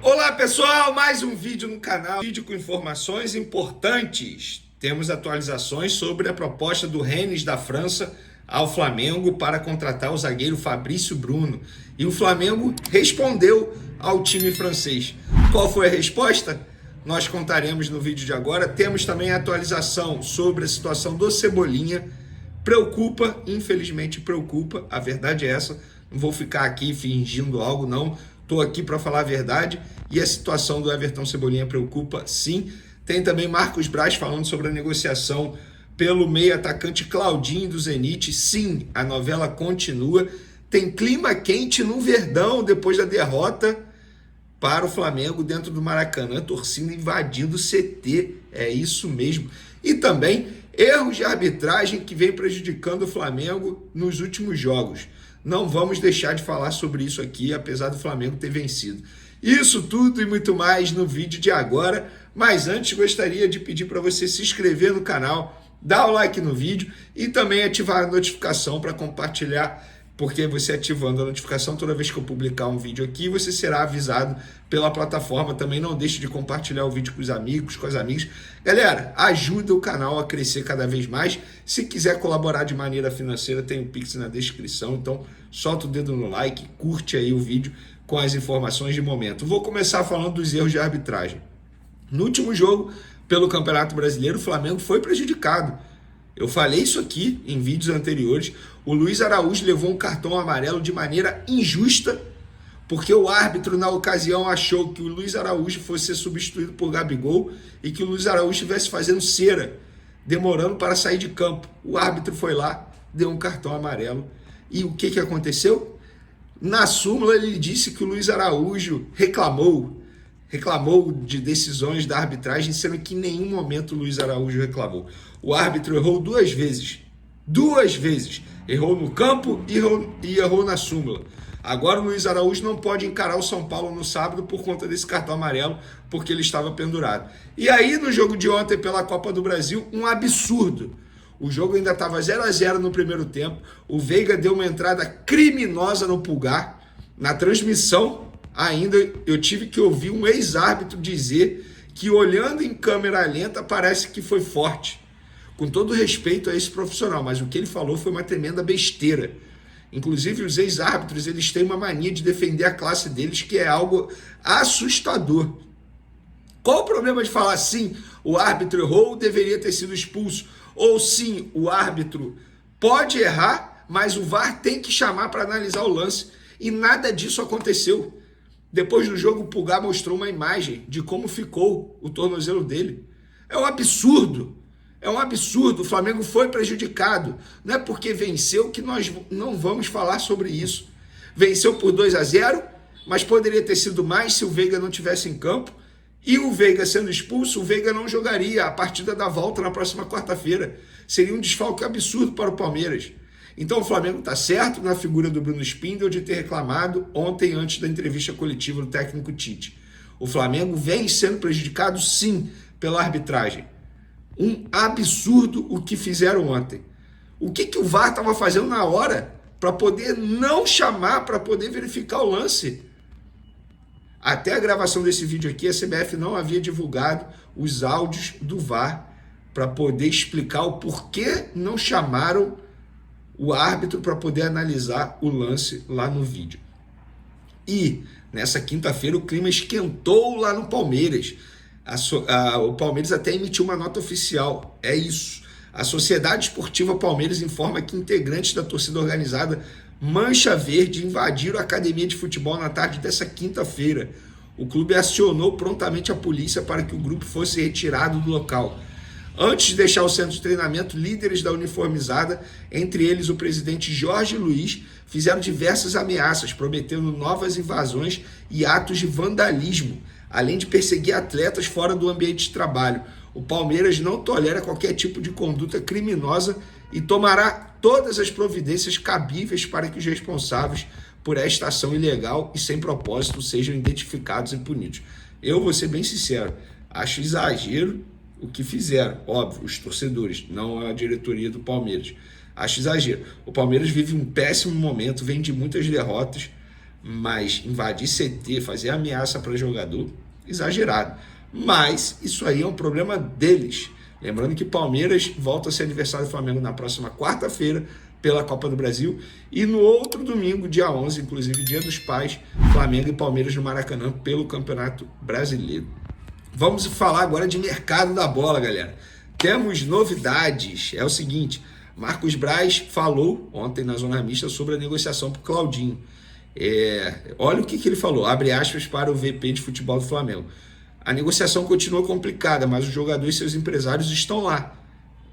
Olá pessoal, mais um vídeo no canal, vídeo com informações importantes. Temos atualizações sobre a proposta do Rennes da França ao Flamengo para contratar o zagueiro Fabrício Bruno. E o Flamengo respondeu ao time francês. Qual foi a resposta? Nós contaremos no vídeo de agora. Temos também a atualização sobre a situação do Cebolinha. Preocupa, infelizmente preocupa, a verdade é essa. Não vou ficar aqui fingindo algo, não. Estou aqui para falar a verdade e a situação do Everton Cebolinha preocupa, sim. Tem também Marcos Braz falando sobre a negociação pelo meio atacante Claudinho do Zenit. Sim, a novela continua. Tem clima quente no Verdão depois da derrota para o Flamengo dentro do Maracanã. Torcida invadindo o CT, é isso mesmo. E também erros de arbitragem que vem prejudicando o Flamengo nos últimos jogos. Não vamos deixar de falar sobre isso aqui, apesar do Flamengo ter vencido. Isso tudo e muito mais no vídeo de agora, mas antes gostaria de pedir para você se inscrever no canal, dar o like no vídeo e também ativar a notificação para compartilhar, porque você ativando a notificação toda vez que eu publicar um vídeo aqui, você será avisado pela plataforma. Também não deixe de compartilhar o vídeo com os amigos, com as amigas. Galera, ajuda o canal a crescer cada vez mais. Se quiser colaborar de maneira financeira, tem o Pix na descrição. Então, solta o dedo no like, curte aí o vídeo com as informações de momento. Vou começar falando dos erros de arbitragem. No último jogo, pelo Campeonato Brasileiro, o Flamengo foi prejudicado. Eu falei isso aqui em vídeos anteriores. O Luiz Araújo levou um cartão amarelo de maneira injusta, porque o árbitro, na ocasião, achou que o Luiz Araújo fosse ser substituído por Gabigol e que o Luiz Araújo estivesse fazendo cera, demorando para sair de campo. O árbitro foi lá, deu um cartão amarelo. E o que aconteceu? Na súmula, ele disse que o Luiz Araújo reclamou de decisões da arbitragem, sendo que em nenhum momento o Luiz Araújo reclamou. O árbitro errou duas vezes. Errou no campo e errou na súmula. Agora o Luiz Araújo não pode encarar o São Paulo no sábado por conta desse cartão amarelo, porque ele estava pendurado. E aí, no jogo de ontem pela Copa do Brasil, um absurdo. O jogo ainda estava 0-0 no primeiro tempo. O Veiga deu uma entrada criminosa no Pulgar. Na transmissão, ainda eu tive que ouvir um ex-árbitro dizer que, olhando em câmera lenta, parece que foi forte. Com todo respeito a esse profissional, mas o que ele falou foi uma tremenda besteira. Inclusive, os ex-árbitros, eles têm uma mania de defender a classe deles, que é algo assustador. Qual o problema de falar sim, o árbitro errou, deveria ter sido expulso? Ou sim, o árbitro pode errar, mas o VAR tem que chamar para analisar o lance. E nada disso aconteceu. Depois do jogo, o Pulgar mostrou uma imagem de como ficou o tornozelo dele. É um absurdo. É um absurdo. O Flamengo foi prejudicado. Não é porque venceu que nós não vamos falar sobre isso. Venceu por 2-0, mas poderia ter sido mais se o Veiga não tivesse em campo. E o Veiga sendo expulso, o Veiga não jogaria a partida da volta na próxima quarta-feira. Seria um desfalque absurdo para o Palmeiras. Então o Flamengo está certo na figura do Bruno Spindel de ter reclamado ontem antes da entrevista coletiva do técnico Tite. O Flamengo vem sendo prejudicado sim pela arbitragem. Um absurdo o que fizeram ontem. O que o VAR estava fazendo na hora para poder não chamar, para poder verificar o lance? Até a gravação desse vídeo aqui, a CBF não havia divulgado os áudios do VAR para poder explicar o porquê não chamaram o árbitro para poder analisar o lance lá no vídeo. E nessa quinta-feira o clima esquentou lá no Palmeiras. O Palmeiras até emitiu uma nota oficial. É isso. A Sociedade Esportiva Palmeiras informa que integrantes da torcida organizada Mancha Verde invadiram a academia de futebol na tarde dessa quinta-feira. O clube acionou prontamente a polícia para que o grupo fosse retirado do local. Antes de deixar o centro de treinamento, líderes da uniformizada, entre eles o presidente Jorge Luiz, fizeram diversas ameaças, prometendo novas invasões e atos de vandalismo, além de perseguir atletas fora do ambiente de trabalho. O Palmeiras não tolera qualquer tipo de conduta criminosa e tomará todas as providências cabíveis para que os responsáveis por esta ação ilegal e sem propósito sejam identificados e punidos. Eu vou ser bem sincero, acho exagero o que fizeram, óbvio, os torcedores, não a diretoria do Palmeiras. Acho exagero. O Palmeiras vive um péssimo momento, vem de muitas derrotas, Mas invadir CT, fazer ameaça para jogador, exagerado. Mas isso aí é um problema deles. Lembrando que Palmeiras volta a ser adversário do Flamengo na próxima quarta-feira pela Copa do Brasil e no outro domingo, dia 11, inclusive Dia dos Pais, Flamengo e Palmeiras no Maracanã pelo Campeonato Brasileiro. Vamos falar agora de mercado da bola, galera. Temos novidades. É o seguinte, Marcos Braz falou ontem na Zona Mista sobre a negociação para o Claudinho. Olha o que ele falou, abre aspas para o VP de futebol do Flamengo. A negociação continua complicada, mas o jogador e seus empresários estão lá,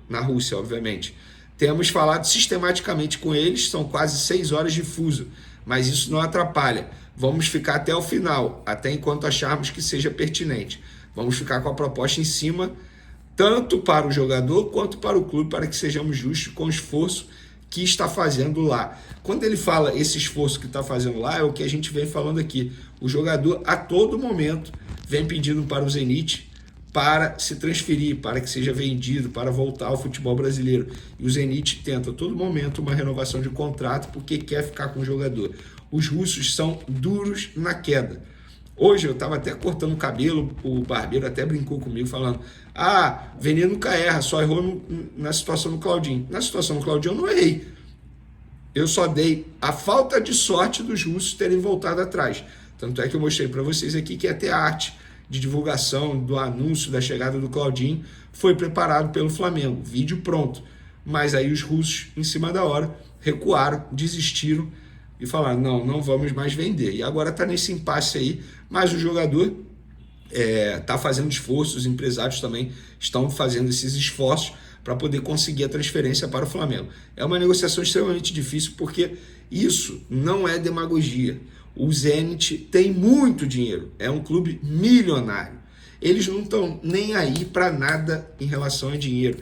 na Rússia, obviamente. Temos falado sistematicamente com eles, são quase 6 horas de fuso, mas isso não atrapalha. Vamos ficar até o final, até enquanto acharmos que seja pertinente. Vamos ficar com a proposta em cima, tanto para o jogador quanto para o clube, para que sejamos justos com o esforço que está fazendo lá. Quando ele fala esse esforço que está fazendo lá, é o que a gente vem falando aqui. O jogador, a todo momento, vem pedindo para o Zenit para se transferir, para que seja vendido, para voltar ao futebol brasileiro. E o Zenit tenta a todo momento uma renovação de contrato porque quer ficar com o jogador. Os russos são duros na queda. Hoje eu estava até cortando o cabelo, o barbeiro até brincou comigo falando: Veneno nunca erra, só errou na situação do Claudinho. Na situação do Claudinho eu não errei. Eu só dei a falta de sorte dos russos terem voltado atrás. Tanto é que eu mostrei para vocês aqui que até a arte de divulgação do anúncio da chegada do Claudinho foi preparado pelo Flamengo, vídeo pronto. Mas aí os russos, em cima da hora, recuaram, desistiram e falaram: não vamos mais vender. E agora está nesse impasse aí, mas o jogador está fazendo esforços, os empresários também estão fazendo esses esforços para poder conseguir a transferência para o Flamengo. É uma negociação extremamente difícil porque isso não é demagogia. O Zenit tem muito dinheiro, é um clube milionário. Eles não estão nem aí para nada em relação a dinheiro.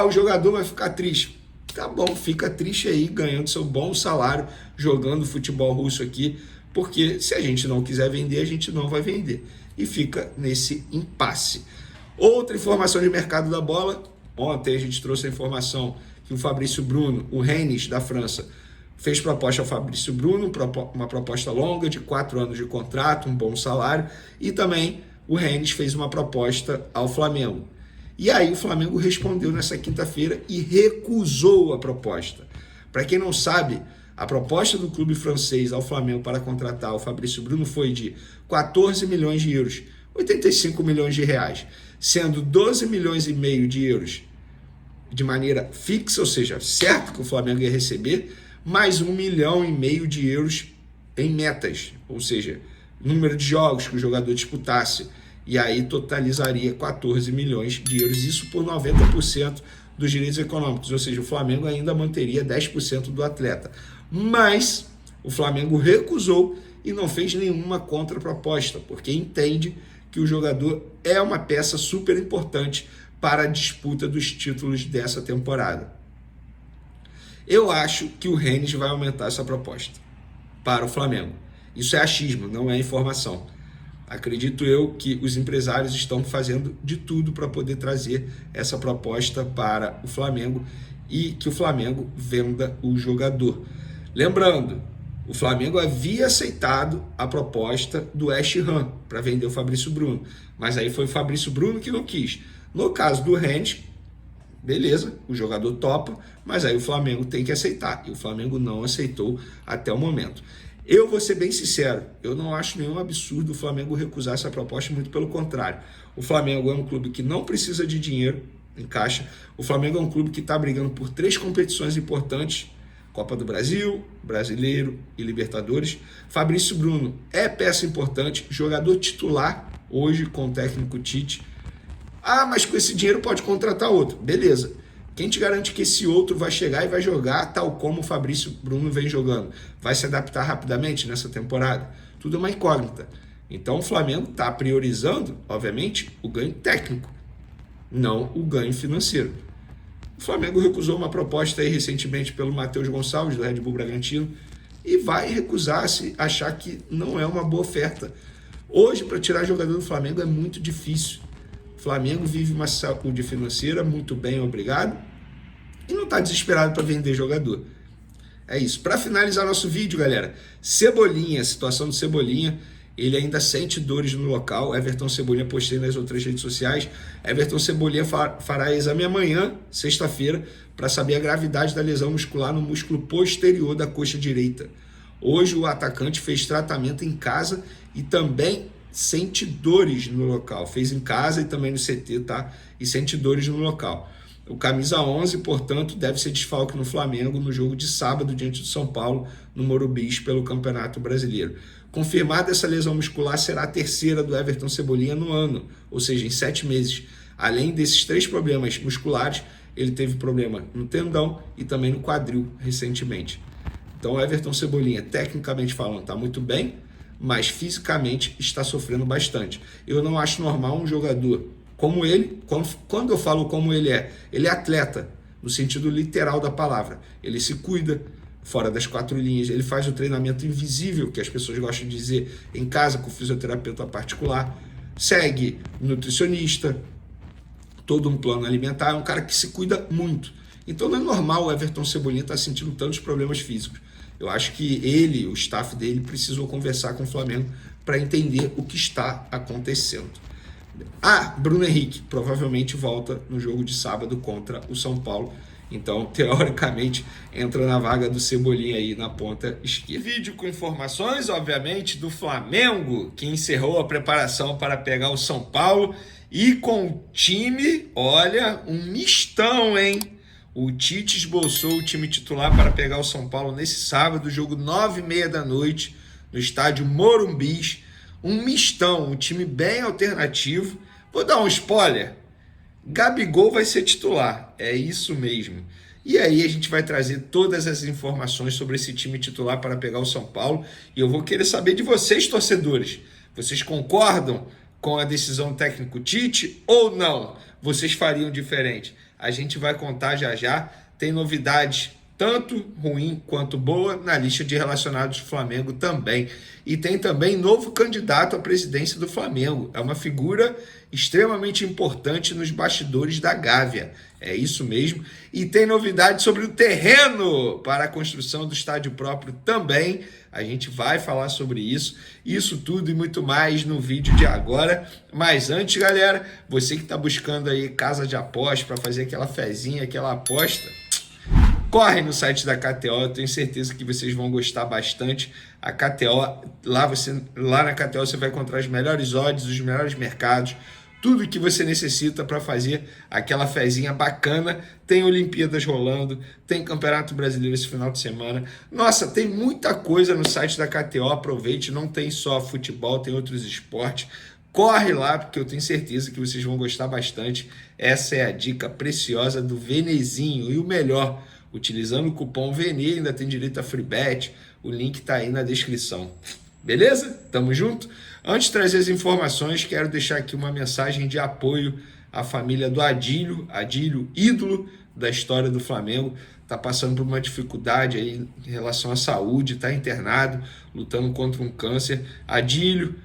O jogador vai ficar triste. Tá bom, fica triste aí, ganhando seu bom salário, jogando futebol russo aqui, porque se a gente não quiser vender, a gente não vai vender. E fica nesse impasse. Outra informação de mercado da bola, ontem a gente trouxe a informação que o Fabrício Bruno, o Rennes da França, fez proposta ao Fabrício Bruno, uma proposta longa de 4 anos de contrato, um bom salário, e também o Rennes fez uma proposta ao Flamengo. E aí o Flamengo respondeu nessa quinta-feira e recusou a proposta. Para quem não sabe, a proposta do clube francês ao Flamengo para contratar o Fabrício Bruno foi de 14 milhões de euros, 85 milhões de reais, sendo 12 milhões e meio de euros de maneira fixa, ou seja, certo que o Flamengo ia receber, mais 1,5 milhão de euros em metas, ou seja, número de jogos que o jogador disputasse, e aí totalizaria 14 milhões de euros, isso por 90% dos direitos econômicos, ou seja, o Flamengo ainda manteria 10% do atleta. Mas o Flamengo recusou e não fez nenhuma contraproposta, porque entende que o jogador é uma peça super importante para a disputa dos títulos dessa temporada. Eu acho que o Rennes vai aumentar essa proposta para o Flamengo. Isso é achismo, não é informação. Acredito eu que os empresários estão fazendo de tudo para poder trazer essa proposta para o Flamengo e que o Flamengo venda o jogador. Lembrando, o Flamengo havia aceitado a proposta do West Ham para vender o Fabrício Bruno, mas aí foi o Fabrício Bruno que não quis. No caso do Rennes, beleza, o jogador topa, mas aí o Flamengo tem que aceitar, e o Flamengo não aceitou até o momento. Eu vou ser bem sincero, eu não acho nenhum absurdo o Flamengo recusar essa proposta, muito pelo contrário. O Flamengo é um clube que não precisa de dinheiro em caixa, o Flamengo é um clube que está brigando por 3 competições importantes, Copa do Brasil, Brasileiro e Libertadores. Fabrício Bruno é peça importante, jogador titular hoje com o técnico Tite. Mas com esse dinheiro pode contratar outro. Beleza. Quem te garante que esse outro vai chegar e vai jogar tal como o Fabrício Bruno vem jogando? Vai se adaptar rapidamente nessa temporada? Tudo é uma incógnita. Então o Flamengo está priorizando, obviamente, o ganho técnico, não o ganho financeiro. O Flamengo recusou uma proposta aí recentemente pelo Matheus Gonçalves, do Red Bull Bragantino, e vai recusar se achar que não é uma boa oferta. Hoje, para tirar jogador do Flamengo é muito difícil. O Flamengo vive uma saúde financeira muito bem, obrigado, e não está desesperado para vender jogador. É isso. Para finalizar nosso vídeo, galera, Cebolinha, a situação do Cebolinha, ele ainda sente dores no local. Everton Cebolinha, postei nas outras redes sociais. Everton Cebolinha fará exame amanhã, sexta-feira, para saber a gravidade da lesão muscular no músculo posterior da coxa direita. Hoje o atacante fez tratamento em casa e também sente dores no local. Fez em casa e também no CT, tá? E sente dores no local. O camisa 11, portanto, deve ser desfalque no Flamengo no jogo de sábado diante do São Paulo, no Morumbi, pelo Campeonato Brasileiro. Confirmada essa lesão muscular, será a terceira do Everton Cebolinha no ano, ou seja, em 7 meses. Além desses 3 problemas musculares, ele teve problema no tendão e também no quadril recentemente. Então o Everton Cebolinha, tecnicamente falando, está muito bem, mas fisicamente está sofrendo bastante. Eu não acho normal um jogador como ele, quando eu falo como ele é atleta, no sentido literal da palavra. Ele se cuida fora das 4 linhas, ele faz o treinamento invisível, que as pessoas gostam de dizer, em casa com o fisioterapeuta particular, segue nutricionista, todo um plano alimentar, é um cara que se cuida muito. Então não é normal o Everton Cebolinha estar sentindo tantos problemas físicos. Eu acho que ele, o staff dele, precisou conversar com o Flamengo para entender o que está acontecendo. Bruno Henrique provavelmente volta no jogo de sábado contra o São Paulo. Então, teoricamente, entra na vaga do Cebolinha aí na ponta esquerda. Vídeo com informações, obviamente, do Flamengo, que encerrou a preparação para pegar o São Paulo. E com o time, olha, um mistão, hein? O Tite esboçou o time titular para pegar o São Paulo nesse sábado, jogo 9h30 da noite, no estádio Morumbi. Um mistão, um time bem alternativo. Vou dar um spoiler. Gabigol vai ser titular, é isso mesmo. E aí a gente vai trazer todas as informações sobre esse time titular para pegar o São Paulo. E eu vou querer saber de vocês, torcedores. Vocês concordam com a decisão do técnico Tite ou não? Vocês fariam diferente? A gente vai contar já já. Tem novidades tanto ruim quanto boa na lista de relacionados do Flamengo também. E tem também novo candidato à presidência do Flamengo. É uma figura extremamente importante nos bastidores da Gávea. É isso mesmo. E tem novidades sobre o terreno para a construção do estádio próprio também. A gente vai falar sobre isso. Isso tudo e muito mais no vídeo de agora. Mas antes, galera, você que está buscando aí casa de aposta para fazer aquela fezinha, aquela aposta, corre no site da KTO, eu tenho certeza que vocês vão gostar bastante. A KTO, lá na KTO você vai encontrar os melhores odds, os melhores mercados, tudo que você necessita para fazer aquela fezinha bacana. Tem Olimpíadas rolando, tem Campeonato Brasileiro esse final de semana. Nossa, tem muita coisa no site da KTO, aproveite, não tem só futebol, tem outros esportes. Corre lá, porque eu tenho certeza que vocês vão gostar bastante. Essa é a dica preciosa do Venezinho. E o melhor, utilizando o cupom VENE, ainda tem direito a free bet. O link está aí na descrição. Beleza? Tamo junto? Antes de trazer as informações, quero deixar aqui uma mensagem de apoio à família do Adílio. Adílio, ídolo da história do Flamengo. Está passando por uma dificuldade aí em relação à saúde, está internado, lutando contra um câncer. Adílio,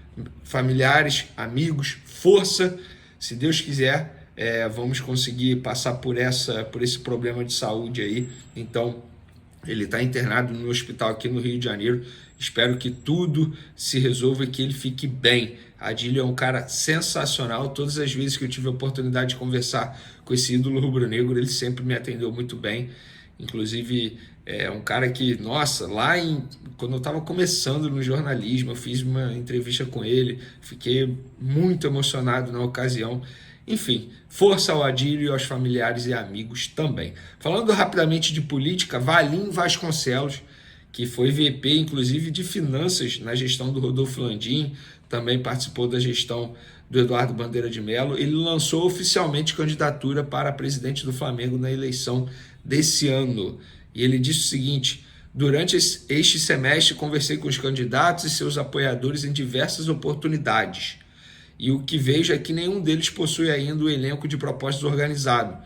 familiares, amigos, força. Se Deus quiser, vamos conseguir passar por esse problema de saúde aí. Então, ele está internado no hospital aqui no Rio de Janeiro. Espero que tudo se resolva e que ele fique bem. Adílio é um cara sensacional. Todas as vezes que eu tive a oportunidade de conversar com esse ídolo rubro-negro, ele sempre me atendeu muito bem. Inclusive, é um cara que, nossa, quando eu estava começando no jornalismo, eu fiz uma entrevista com ele, fiquei muito emocionado na ocasião. Enfim, força ao Adílio e aos familiares e amigos também. Falando rapidamente de política, Valim Vasconcelos, que foi VP, inclusive, de finanças na gestão do Rodolfo Landim, também participou da gestão do Eduardo Bandeira de Mello. Ele lançou oficialmente candidatura para presidente do Flamengo na eleição desse ano. E ele disse o seguinte: durante este semestre conversei com os candidatos e seus apoiadores em diversas oportunidades. E o que vejo é que nenhum deles possui ainda o elenco de propostas organizado,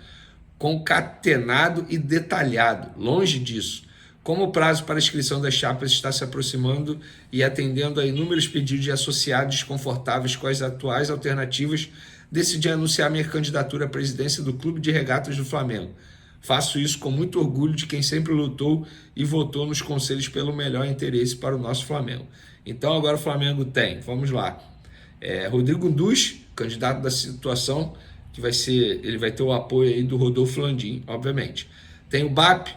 concatenado e detalhado. Longe disso. Como o prazo para a inscrição das chapas está se aproximando e atendendo a inúmeros pedidos de associados desconfortáveis com as atuais alternativas, decidi anunciar minha candidatura à presidência do Clube de Regatas do Flamengo. Faço isso com muito orgulho de quem sempre lutou e votou nos conselhos pelo melhor interesse para o nosso Flamengo. Então agora o Flamengo tem, vamos lá, Rodrigo Duz, candidato da situação, que ele vai ter o apoio aí do Rodolfo Landim, obviamente. Tem o BAP,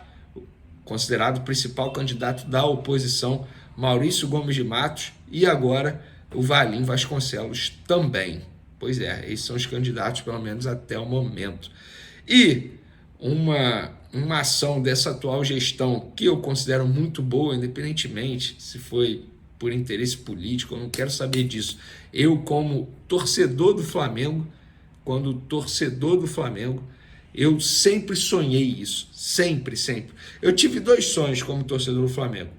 considerado o principal candidato da oposição, Maurício Gomes de Matos, e agora o Valim Vasconcelos também. Pois é, esses são os candidatos, pelo menos até o momento. E uma ação dessa atual gestão que eu considero muito boa, independentemente se foi por interesse político, eu não quero saber disso. Eu, como torcedor do Flamengo, eu sempre sonhei isso, sempre. Eu tive 2 sonhos como torcedor do Flamengo.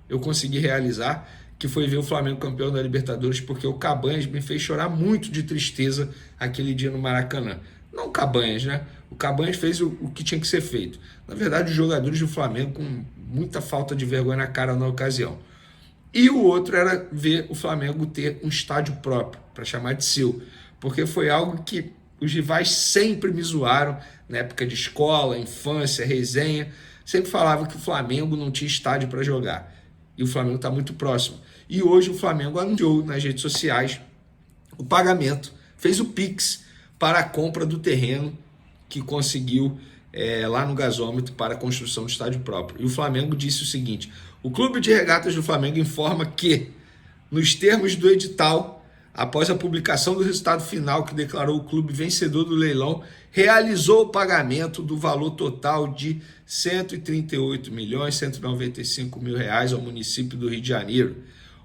Eu consegui realizar, que foi ver o Flamengo campeão da Libertadores, porque o Cabanhas me fez chorar muito de tristeza aquele dia no Maracanã. Não o Cabanhas, né? O Cabanhas fez o que tinha que ser feito. Na verdade, os jogadores do Flamengo com muita falta de vergonha na cara na ocasião. E o outro era ver o Flamengo ter um estádio próprio, para chamar de seu. Porque foi algo que os rivais sempre me zoaram, na época de escola, infância, resenha. Sempre falavam que o Flamengo não tinha estádio para jogar. E o Flamengo está muito próximo. E hoje o Flamengo anunciou nas redes sociais o pagamento, fez o Pix para a compra do terreno que conseguiu lá no gasômetro para a construção do estádio próprio. E o Flamengo disse o seguinte: o Clube de Regatas do Flamengo informa que, nos termos do edital, após a publicação do resultado final que declarou o clube vencedor do leilão, realizou o pagamento do valor total de R$ 138.195.000 ao município do Rio de Janeiro.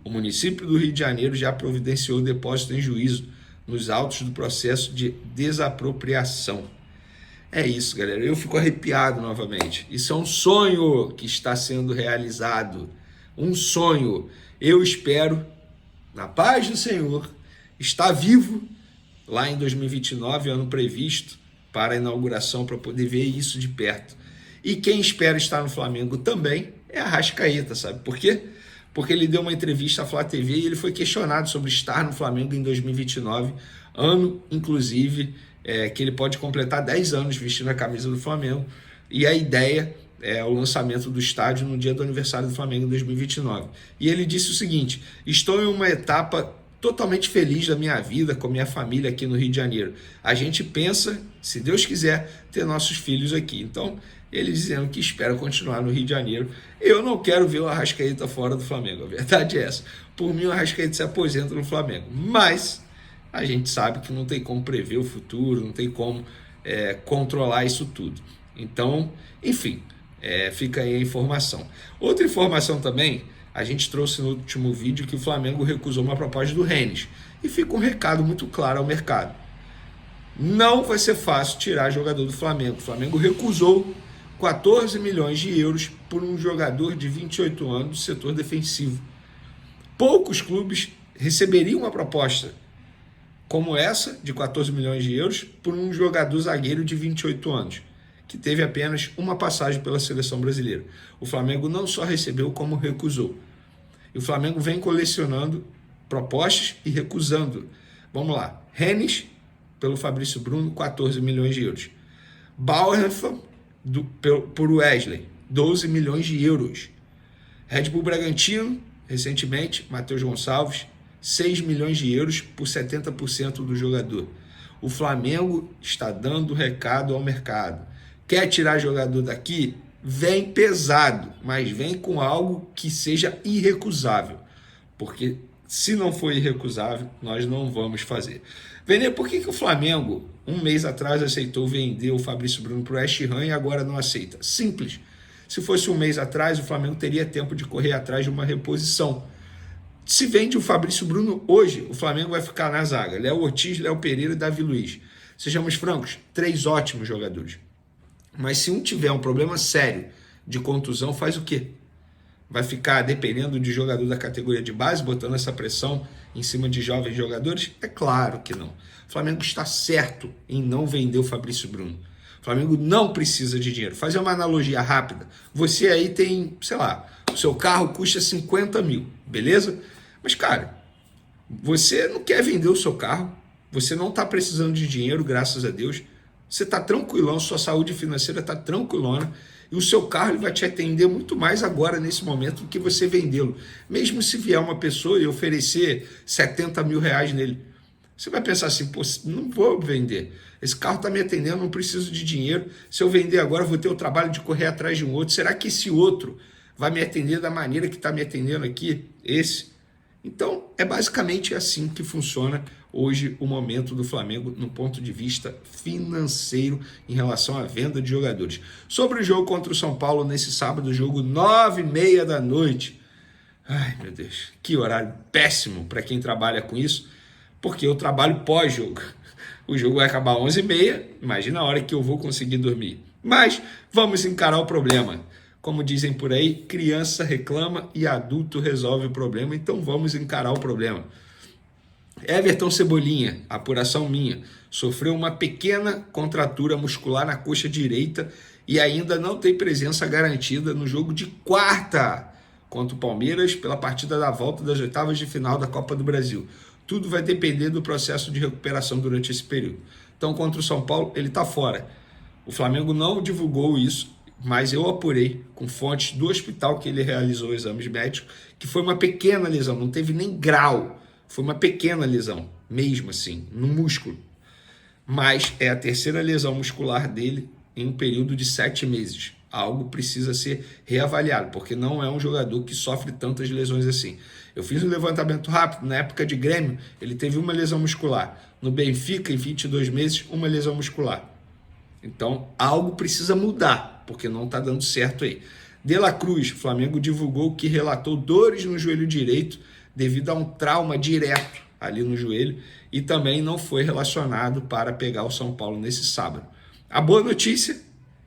O município do Rio de Janeiro já providenciou o depósito em juízo nos autos do processo de desapropriação. É isso, galera. Eu fico arrepiado novamente. Isso é um sonho que está sendo realizado. Um sonho. Eu espero, na paz do Senhor, estar vivo lá em 2029, ano previsto, para a inauguração, para poder ver isso de perto. E quem espera estar no Flamengo também é a Arrascaeta, sabe por quê? Porque ele deu uma entrevista à Flá TV e ele foi questionado sobre estar no Flamengo em 2029, ano, inclusive, que ele pode completar 10 anos vestindo a camisa do Flamengo, e a ideia é o lançamento do estádio no dia do aniversário do Flamengo em 2029. E ele disse o seguinte: estou em uma etapa totalmente feliz da minha vida com minha família aqui no Rio de Janeiro. A gente pensa, se Deus quiser, ter nossos filhos aqui. Então, ele dizendo que espera continuar no Rio de Janeiro. Eu não quero ver o Arrascaeta fora do Flamengo, a verdade é essa. Por mim, o Arrascaeta se aposenta no Flamengo. Mas a gente sabe que não tem como prever o futuro, não tem como controlar isso tudo. Então, enfim, fica aí a informação. Outra informação também, a gente trouxe no último vídeo que o Flamengo recusou uma proposta do Rennes. E fica um recado muito claro ao mercado. Não vai ser fácil tirar jogador do Flamengo. O Flamengo recusou 14 milhões de euros por um jogador de 28 anos do setor defensivo. Poucos clubes receberiam uma proposta como essa, de 14 milhões de euros, por um jogador zagueiro de 28 anos, que teve apenas uma passagem pela seleção brasileira. O Flamengo não só recebeu, como recusou. E o Flamengo vem colecionando propostas e recusando. Vamos lá. Rennes, pelo Fabrício Bruno, 14 milhões de euros. Bauerfeld, por Wesley, 12 milhões de euros. Red Bull Bragantino, recentemente, Matheus Gonçalves, 6 milhões de euros por 70% do jogador. O Flamengo está dando recado ao mercado. Quer tirar jogador daqui? Vem pesado, mas vem com algo que seja irrecusável. Porque se não for irrecusável, nós não vamos fazer. Vender, por que o Flamengo, um mês atrás, aceitou vender o Fabrício Bruno para o West Ham e agora não aceita? Simples. Se fosse um mês atrás, o Flamengo teria tempo de correr atrás de uma reposição. Se vende o Fabrício Bruno hoje, o Flamengo vai ficar na zaga. Léo Ortiz, Léo Pereira e Davi Luiz. Sejamos francos, 3 ótimos jogadores. Mas se um tiver um problema sério de contusão, faz o quê? Vai ficar dependendo de jogador da categoria de base, botando essa pressão em cima de jovens jogadores? É claro que não. O Flamengo está certo em não vender o Fabrício Bruno. O Flamengo não precisa de dinheiro. Fazer uma analogia rápida. Você aí tem, sei lá, o seu carro custa 50 mil, beleza? Mas, cara, você não quer vender o seu carro, você não está precisando de dinheiro, graças a Deus, Você está tranquilão, sua saúde financeira está tranquilona, e o seu carro ele vai te atender muito mais agora, nesse momento, do que você vendê-lo. Mesmo se vier uma pessoa e oferecer 70 mil reais nele, você vai pensar assim, pô, não vou vender. Esse carro está me atendendo, não preciso de dinheiro. Se eu vender agora, eu vou ter o trabalho de correr atrás de um outro. Será que esse outro vai me atender da maneira que está me atendendo aqui? Esse? Então, é basicamente assim que funciona hoje o momento do Flamengo no ponto de vista financeiro em relação à venda de jogadores. Sobre o jogo contra o São Paulo nesse sábado, jogo 9h30 da noite. Ai, meu Deus, que horário péssimo para quem trabalha com isso, porque eu trabalho pós-jogo. O jogo vai acabar 11h30, imagina a hora que eu vou conseguir dormir. Mas vamos encarar o problema. Como dizem por aí, criança reclama e adulto resolve o problema, então vamos encarar o problema. Everton Cebolinha, apuração minha, sofreu uma pequena contratura muscular na coxa direita e ainda não tem presença garantida no jogo de quarta contra o Palmeiras pela partida da volta das oitavas de final da Copa do Brasil. Tudo vai depender do processo de recuperação durante esse período. Então, contra o São Paulo, ele está fora. O Flamengo não divulgou isso, mas eu apurei com fontes do hospital que ele realizou exames médicos, que foi uma pequena lesão, não teve nem grau, foi uma pequena lesão, mesmo assim, no músculo. Mas é a terceira lesão muscular dele em um período de 7 meses. Algo precisa ser reavaliado, porque não é um jogador que sofre tantas lesões assim. Eu fiz um levantamento rápido, na época de Grêmio, ele teve uma lesão muscular. No Benfica, em 22 meses, uma lesão muscular. Então, algo precisa mudar, porque não está dando certo aí. De La Cruz, o Flamengo divulgou que relatou dores no joelho direito devido a um trauma direto ali no joelho e também não foi relacionado para pegar o São Paulo nesse sábado. A boa notícia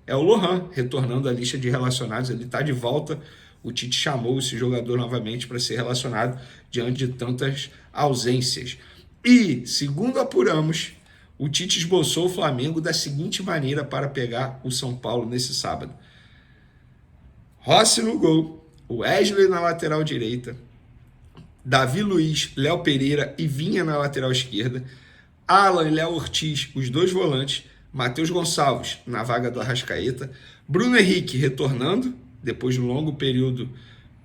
é o Lohan retornando à lista de relacionados, ele está de volta. O Tite chamou esse jogador novamente para ser relacionado diante de tantas ausências. E, segundo apuramos, o Tite esboçou o Flamengo da seguinte maneira para pegar o São Paulo nesse sábado. Rossi no gol, Wesley na lateral direita, Davi Luiz, Léo Pereira e Vinha na lateral esquerda, Alan e Léo Ortiz, os dois volantes, Matheus Gonçalves na vaga do Arrascaeta, Bruno Henrique retornando, depois de um longo período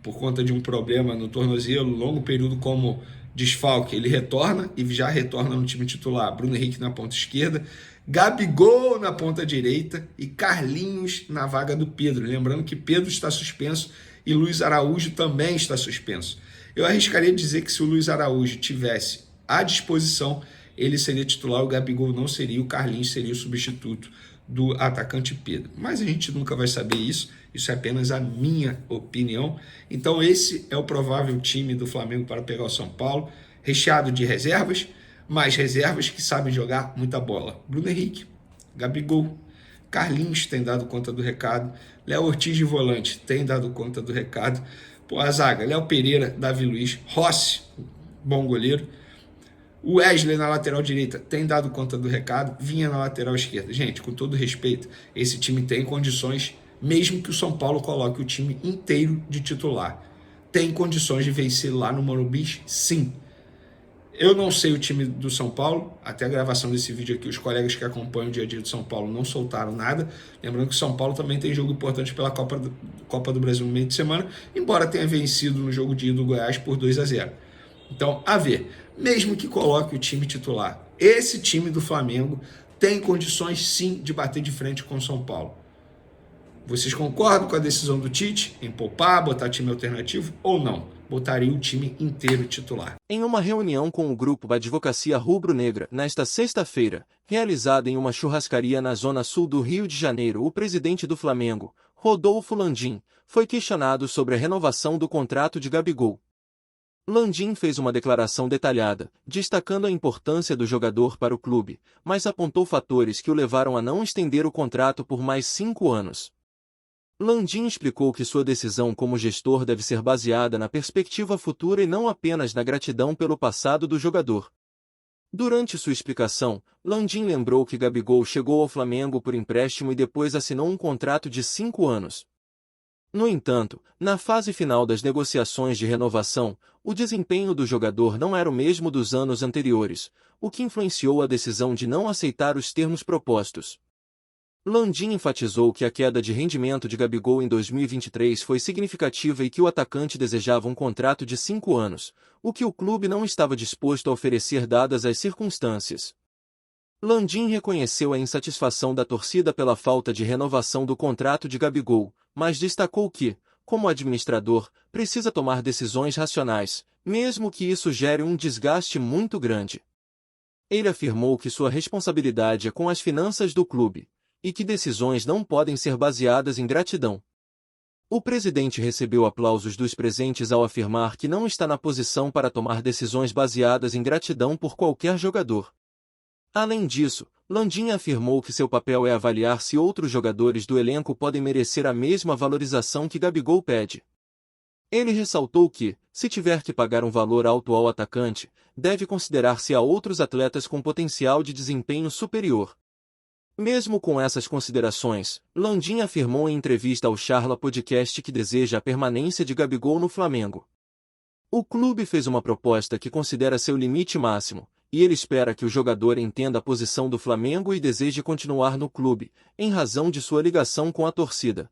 por conta de um problema no tornozelo, longo período como desfalque, ele retorna e já retorna no time titular. Bruno Henrique na ponta esquerda, Gabigol na ponta direita e Carlinhos na vaga do Pedro. Lembrando que Pedro está suspenso e Luiz Araújo também está suspenso. Eu arriscaria dizer que se o Luiz Araújo tivesse à disposição, ele seria titular, o Gabigol não seria, o Carlinhos seria o substituto do atacante Pedro. Mas a gente nunca vai saber isso é apenas a minha opinião. Então esse é o provável time do Flamengo para pegar o São Paulo, recheado de reservas, mas reservas que sabem jogar muita bola. Bruno Henrique, Gabigol, Carlinhos tem dado conta do recado, Léo Ortiz de volante tem dado conta do recado, a zaga, Léo Pereira, Davi Luiz, Rossi, bom goleiro, o Wesley na lateral direita tem dado conta do recado, Vinha na lateral esquerda. Gente, com todo respeito, esse time tem condições, mesmo que o São Paulo coloque o time inteiro de titular. Tem condições de vencer lá no Morumbi? Sim. Eu não sei o time do São Paulo, até a gravação desse vídeo aqui, os colegas que acompanham o dia a dia do São Paulo não soltaram nada. Lembrando que o São Paulo também tem jogo importante pela Copa do Brasil no meio de semana, embora tenha vencido no jogo de ida do Goiás por 2-0. Então, a ver, mesmo que coloque o time titular, esse time do Flamengo tem condições sim de bater de frente com o São Paulo. Vocês concordam com a decisão do Tite em poupar, botar time alternativo ou não? Botaria o time inteiro titular. Em uma reunião com o grupo da Advocacia Rubro-Negra, nesta sexta-feira, realizada em uma churrascaria na zona sul do Rio de Janeiro, o presidente do Flamengo, Rodolfo Landim, foi questionado sobre a renovação do contrato de Gabigol. Landim fez uma declaração detalhada, destacando a importância do jogador para o clube, mas apontou fatores que o levaram a não estender o contrato por mais 5 anos. Landim explicou que sua decisão como gestor deve ser baseada na perspectiva futura e não apenas na gratidão pelo passado do jogador. Durante sua explicação, Landim lembrou que Gabigol chegou ao Flamengo por empréstimo e depois assinou um contrato de 5 anos. No entanto, na fase final das negociações de renovação, o desempenho do jogador não era o mesmo dos anos anteriores, o que influenciou a decisão de não aceitar os termos propostos. Landim enfatizou que a queda de rendimento de Gabigol em 2023 foi significativa e que o atacante desejava um contrato de 5 anos, o que o clube não estava disposto a oferecer dadas as circunstâncias. Landim reconheceu a insatisfação da torcida pela falta de renovação do contrato de Gabigol, mas destacou que, como administrador, precisa tomar decisões racionais, mesmo que isso gere um desgaste muito grande. Ele afirmou que sua responsabilidade é com as finanças do clube, e que decisões não podem ser baseadas em gratidão. O presidente recebeu aplausos dos presentes ao afirmar que não está na posição para tomar decisões baseadas em gratidão por qualquer jogador. Além disso, Landim afirmou que seu papel é avaliar se outros jogadores do elenco podem merecer a mesma valorização que Gabigol pede. Ele ressaltou que, se tiver que pagar um valor alto ao atacante, deve considerar-se a outros atletas com potencial de desempenho superior. Mesmo com essas considerações, Landim afirmou em entrevista ao Charla Podcast que deseja a permanência de Gabigol no Flamengo. O clube fez uma proposta que considera seu limite máximo, e ele espera que o jogador entenda a posição do Flamengo e deseje continuar no clube, em razão de sua ligação com a torcida.